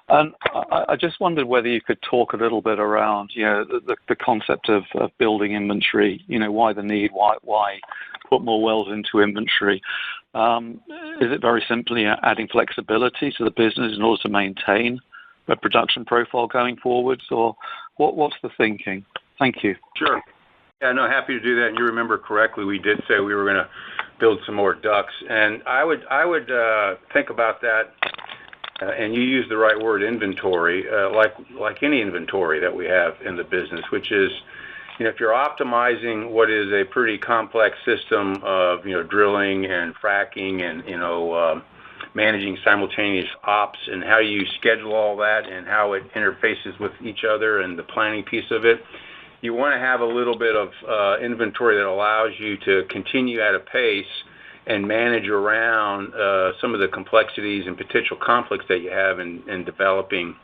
And I just wondered whether you could talk a little bit around, the concept of building inventory. Why the need? Why put more wells into inventory? Is it very simply adding flexibility to the business in order to maintain a production profile going forwards, or what's the thinking? Thank you. Sure. Yeah, no, happy to do that. And you remember correctly, we did say we were going to build some more DUCs, and I would think about that. And you use the right word, inventory, like any inventory that we have in the business, which is, if you're optimizing what is a pretty complex system of, drilling and fracking and, managing simultaneous ops and how you schedule all that and how it interfaces with each other and the planning piece of it, you want to have a little bit of inventory that allows you to continue at a pace and manage around some of the complexities and potential conflicts that you have in developing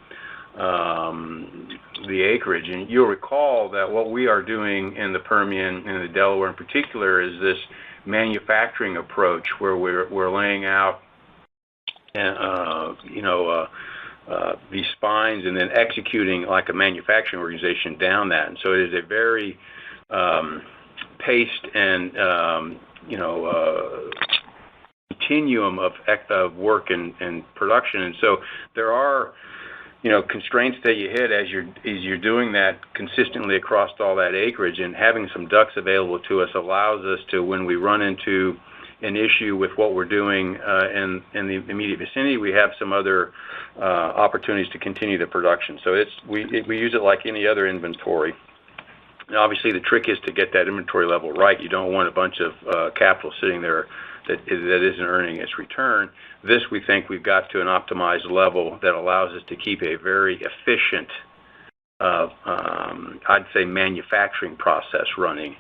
the acreage. And you'll recall that what we are doing in the Permian and the Delaware in particular is this manufacturing approach where we're laying out these spines and then executing like a manufacturing organization down that. And so it is a very paced and continuum of work and production. And so there are constraints that you hit as you're doing that consistently across all that acreage, and having some DUCs available to us allows us to, when we run into an issue with what we're doing in the immediate vicinity, we have some other opportunities to continue the production. So we use it like any other inventory. And obviously, the trick is to get that inventory level right. You don't want a bunch of capital sitting there that isn't earning its return. This, we think we've got to an optimized level that allows us to keep a very efficient, I'd say, manufacturing process running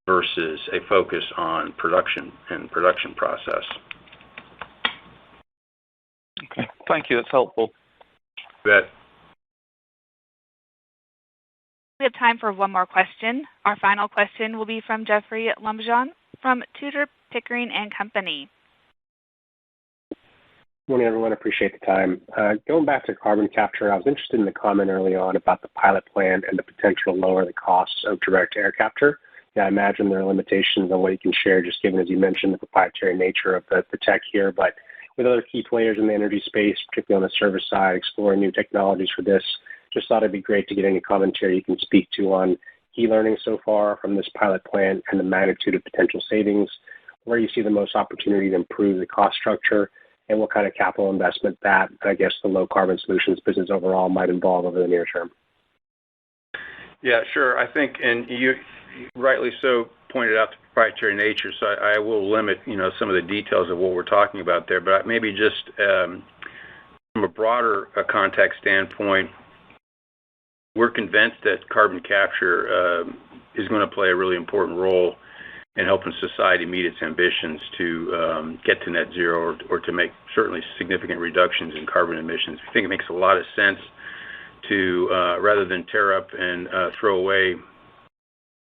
versus a focus on production and production process. Okay, thank you. That's helpful. You bet. We have time for one more question. Our final question will be from Jeffrey Lumsjon from Tudor, Pickering & Company. Morning, everyone. Appreciate the time. Going back to carbon capture, I was interested in the comment early on about the pilot plant and the potential to lower the costs of direct air capture. Yeah, I imagine there are limitations on what you can share, just given, as you mentioned, the proprietary nature of the tech here. But with other key players in the energy space, particularly on the service side, exploring new technologies for this, just thought it'd be great to get any commentary you can speak to on key learnings so far from this pilot plant and the magnitude of potential savings, where you see the most opportunity to improve the cost structure, and what kind of capital investment that, I guess, the low-carbon solutions business overall might involve over the near term. Yeah, sure. I think, and you rightly so pointed out the proprietary nature, so I will limit, some of the details of what we're talking about there, but maybe just from a broader context standpoint, we're convinced that carbon capture is going to play a really important role in helping society meet its ambitions to get to net zero or to make certainly significant reductions in carbon emissions. I think it makes a lot of sense to, rather than tear up and throw away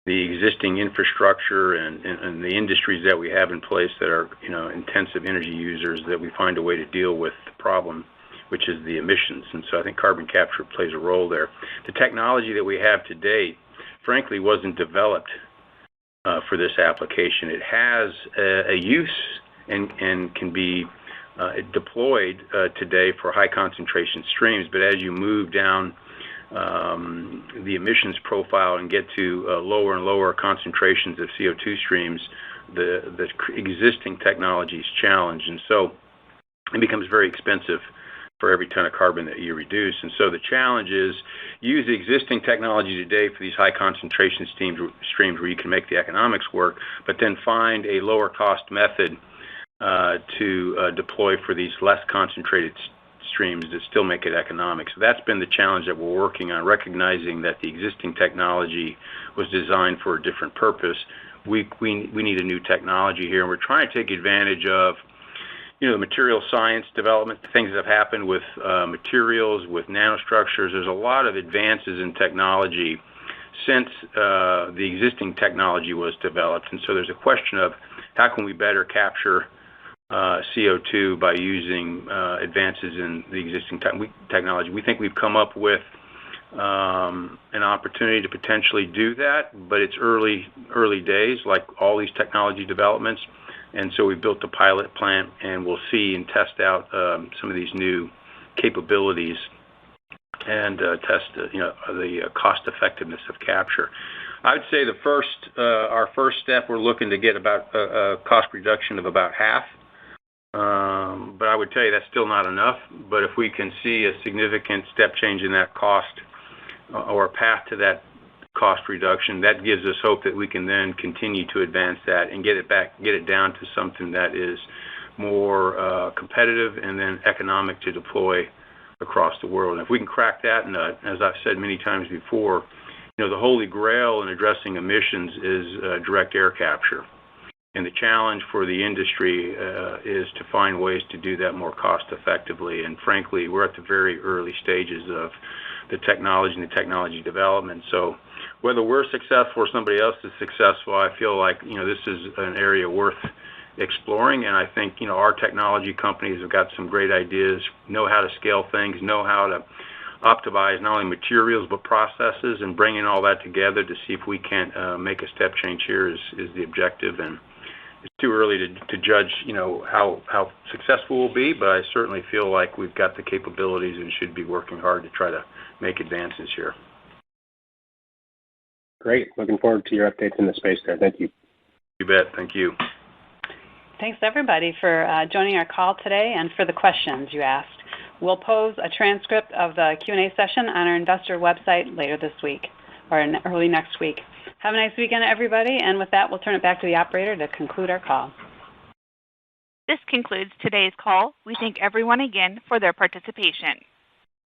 the existing infrastructure and the industries that we have in place that are, intensive energy users, that we find a way to deal with the problem, which is the emissions. And so I think carbon capture plays a role there. The technology that we have today, frankly, wasn't developed for this application. It has a use and can be deployed today for high concentration streams, but as you move down the emissions profile and get to lower and lower concentrations of CO2 streams, the existing technology is challenged, and so it becomes very expensive for every ton of carbon that you reduce. And so the challenge is use the existing technology today for these high concentration streams where you can make the economics work, but then find a lower cost method to deploy for these less concentrated streams that still make it economic. So that's been the challenge that we're working on, recognizing that the existing technology was designed for a different purpose. We need a new technology here, and we're trying to take advantage of the material science development, things that have happened with materials, with nanostructures. There's a lot of advances in technology since the existing technology was developed, and so there's a question of how can we better capture CO2 by using advances in the existing technology. We think we've come up with an opportunity to potentially do that, but it's early days, like all these technology developments. And so we built a pilot plant, and we'll see and test out some of these new capabilities and test the cost effectiveness of capture. I would say our first step, we're looking to get about a cost reduction of about half. But I would tell you that's still not enough. But if we can see a significant step change in that cost or a path to that cost reduction, that gives us hope that we can then continue to advance that and get it down to something that is more competitive and then economic to deploy across the world. And if we can crack that nut, as I've said many times before, the holy grail in addressing emissions is direct air capture. And the challenge for the industry is to find ways to do that more cost effectively. And frankly, we're at the very early stages of the technology and the technology development. So whether we're successful or somebody else is successful, I feel like this is an area worth exploring. And I think our technology companies have got some great ideas, know how to scale things, know how to optimize not only materials but processes, and bringing all that together to see if we can't make a step change here is the objective. And it's too early to judge, how successful we'll be, but I certainly feel like we've got the capabilities and should be working hard to try to make advances here. Great. Looking forward to your updates in the space there. Thank you. You bet. Thank you. Thanks, everybody, for joining our call today and for the questions you asked. We'll post a transcript of the Q&A session on our investor website later this week or early next week. Have a nice weekend, everybody. And with that, we'll turn it back to the operator to conclude our call. This concludes today's call. We thank everyone again for their participation.